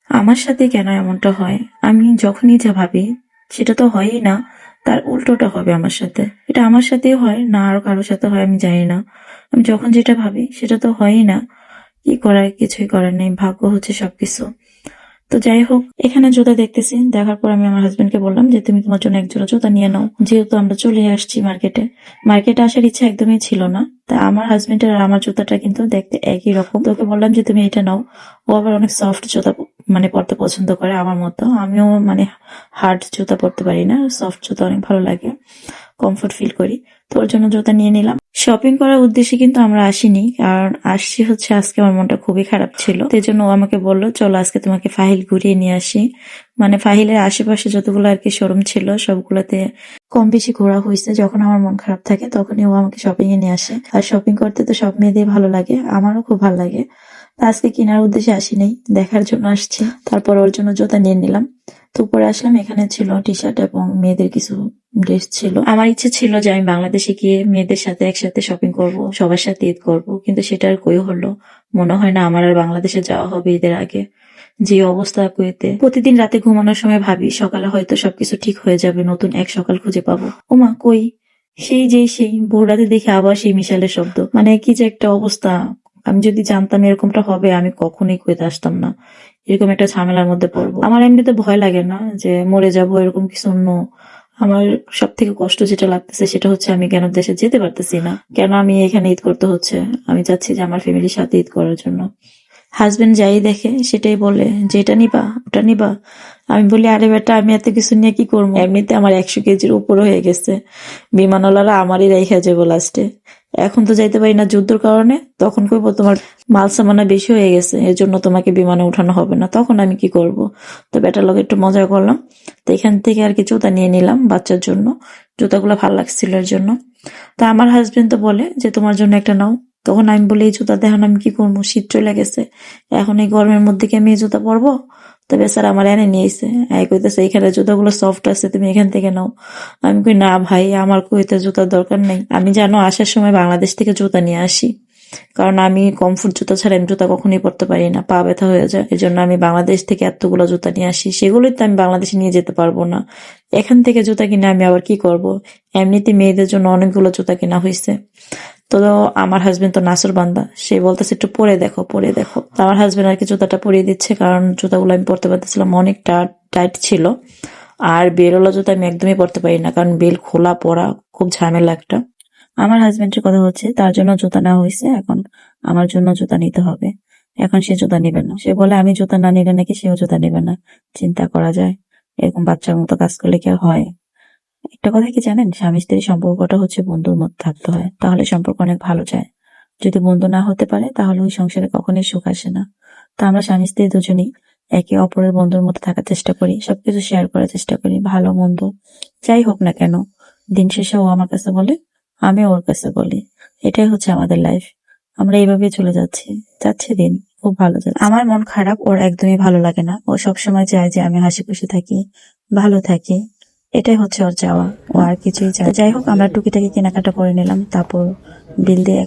আমার সাথে কেন এমনটা হয়? আমি যখনই যা ভাবি সেটা তো হয়ই না, তার উল্টোটা হবে আমার সাথে। এটা আমার সাথেই হয় না আর কারোর সাথে হয় আমি জানি না। আমি যখন যেটা ভাবি সেটা তো হয়ই না। কি করার, কিছুই করার নেই, ভাগ্য হচ্ছে সবকিছু। তো যাই হোক, এখানে জুতা দেখতেছি, দেখার পর আমি আমার হাজবেন্ডকে বললাম যে তুমি তোমার জন্য এক জোড়া জুতা নিয়ে নাও, যেহেতু আমরা চলে আসছি মার্কেটে। মার্কেটে আসার ইচ্ছা একদমই ছিল না, তাই আমার হাজবেন্ডের আর আমার জুতাটা কিন্তু দেখতে একই রকম। তোকে বললাম যে তুমি এটা নাও। ও আবার অনেক সফট জুতা মানে পরতে পছন্দ করে আমার মতো। আমিও মানে হার্ড জুতা পরতে পারি না, সফট জুতা অনেক ভালো লাগে, কমফোর্ট ফিল করি। তো ওর জন্য জুতা নিয়ে নিলাম। শপিং করার উদ্দেশ্যে কিন্তু আমরা আসিনি, কারণ আসছি হচ্ছে আজকে আমার মনটা খুবই খারাপ ছিল। সেই জন্য ও আমাকে বললো চলো আজকে তোমাকে ফাহিল ঘুরিয়ে নিয়ে আসি। মানে ফাহিলের আশেপাশে যতগুলো আর কি শোরুম ছিল সবগুলোতে কম বেশি ঘোরা হয়েছে। যখন আমার মন খারাপ থাকে তখনই ও আমাকে শপিং এ নিয়ে আসে। আর শপিং করতে তো সব মেয়েদের ভালো লাগে, আমারও খুব ভালো লাগে। তা আজকে কেনার উদ্দেশ্যে আসিনি, দেখার জন্য আসছি। তারপর ওর জন্য জুতা নিয়ে নিলাম। তো উপরে আসলাম, এখানে ছিল টি শার্ট এবং মেয়েদের কিছু ড্রেস ছিল। আমার ইচ্ছে ছিল যে আমি বাংলাদেশে গিয়ে মেয়েদের সাথে একসাথে শপিং করব, সবার সাথে ঈদ করব, কিন্তু সেটা আর কই হলো। মনে হয় না আমার আর বাংলাদেশে যাওয়া হবে ঈদের আগে। যে অবস্থা কুয়েতে, প্রতিদিন রাতে ঘুমানোর সময় ভাবি সকালে হয়তো সবকিছু ঠিক হয়ে যাবে, নতুন এক সকাল খুঁজে পাবো। ওমা কই, সেই ভোর রাতে দেখে আবার সেই মিশালের শব্দ। মানে কি যে একটা অবস্থা। আমি যদি জানতাম এরকমটা হবে আমি কখনোই কুয়েতে আসতাম না, এরকম একটা ঝামেলার মধ্যে পড়বো। আমার এমনিতে ভয় লাগে না যে মরে যাব এরকম কিছু অন্য। আমার সব থেকে কষ্ট যেটা লাগতেছে সেটা হচ্ছে আমি কেন দেশে যেতে পারতেছি না, কেন আমি এখানে ঈদ করতে হচ্ছে। আমি চাচ্ছি যে আমার ফ্যামিলির সাথে ঈদ করার জন্য। হাজবেন্ড যাই দেখে সেটাই বলে যে এটা নিবা ওটা নিবা। আমি বলি আরে বেটা আমি এত কিছু নিয়ে কি করবো, এমনিতে আমার 100 কেজির উপর হয়ে গেছে। বিমানওয়ালারা আমারই রেখে যাবো লাস্টে। এখন তো যাইতে পারি না যুদ্ধের কারণে, তখন কইবো তোমার মাল সামানা বেশি হয়ে গেছে এর জন্য তোমাকে বিমানে উঠানো হবে না, তখন আমি কি করব। তো বেটার লগে একটু মজা করলাম। তো এখান থেকে আর কি জুতা নিয়ে নিলাম বাচ্চার জন্য, জুতাগুলো ভালো লাগছিল এর জন্য। তা আমার হাজবেন্ড তো বলে যে তোমার জন্য একটা নাও। তখন আমি বলি এই জুতা দেখেন আমি কি করবো, শীত চলে গেছে, এখন এই গরমের মধ্যে কি আমি এই জুতা পরবো। তবে স্যার আমার এনে নিয়েছে, কইতেছে এখানে জুতাগুলো সফট আছে তুমি এখান থেকে নাও। আমি কই না ভাই, আমার কুয়েতে জুতার দরকার নেই। আমি জানো আসার সময় বাংলাদেশ থেকে জুতা নিয়ে আসি, কারণ আমি কমফোর্ট জুতা ছাড়া আমি জুতা কখনোই পরতে পারি না, পা ব্যথা হয়ে যায়। এই জন্য আমি বাংলাদেশ থেকে এতগুলো জুতা নিয়ে আসি, সেগুলোই তো আমি বাংলাদেশে নিয়ে যেতে পারবো না। এখান থেকে জুতা কিনে আমি আবার কি করব। এমনিতে মেয়েদের জন্য অনেকগুলো জুতা কেনা হয়েছে। তো আমার হাজবেন্ড তো নাসুর বান্দা, সে বলতেছে একটু পরে দেখো পরে দেখো। তো আমার হাজবেন্ড আর কি জুতাটা পরিয়ে দিচ্ছে, কারণ জুতাগুলো আমি পরতে পারতেছিলাম, অনেক টাইট ছিল। আর বেলওয়ালা জুতা আমি একদমই পরতে পারি না, কারণ বেল খোলা পরা খুব ঝামেলা একটা। আমার হাজবেন্ডের কথা হচ্ছে তার জন্য জুতা নেওয়া হয়েছে, এখন আমার জন্য জুতা নিতে হবে। এখন সে জুতা নেবে না, সে বলে আমি জুতা না নিলে নাকি সেও জুতা নেবে না। চিন্তা করা যায়, এরকম বাচ্চার মতো কাজ করলে কি আর হয়। একটা কথা কি জানেন, স্বামী স্ত্রীর সম্পর্কটা হচ্ছে বন্ধুর মতো থাকতে হয়, তাহলে সম্পর্ক অনেক ভালো যায়। যদি বন্ধু না হতে পারে তাহলে ওই সংসারে কখনোই সুখ আসে না। তা আমরা স্বামী স্ত্রী দুজনেই একে অপরের বন্ধুর মতো থাকার চেষ্টা করি, সবকিছু শেয়ার করার চেষ্টা করি, ভালো মন্দ যাই হোক না কেন। দিন শেষে ও আমার কাছে বলে, আমি ওর কাছে বলি। এটাই হচ্ছে আমাদের লাইফ। আমরা এইভাবেই চলে যাচ্ছে দিন, খুব ভালো যাচ্ছে। আমার মন খারাপ ওর একদমই ভালো লাগে না, ও সবসময় চায় যে আমি হাসি খুশি থাকি, ভালো থাকি। এটাই হচ্ছে ওর চাওয়া, ও আর কিছুই চায়। তো যাই হোক, আমরা টুকিটাকি কেনাকাটা করে নিলাম, তারপর বিল দিয়ে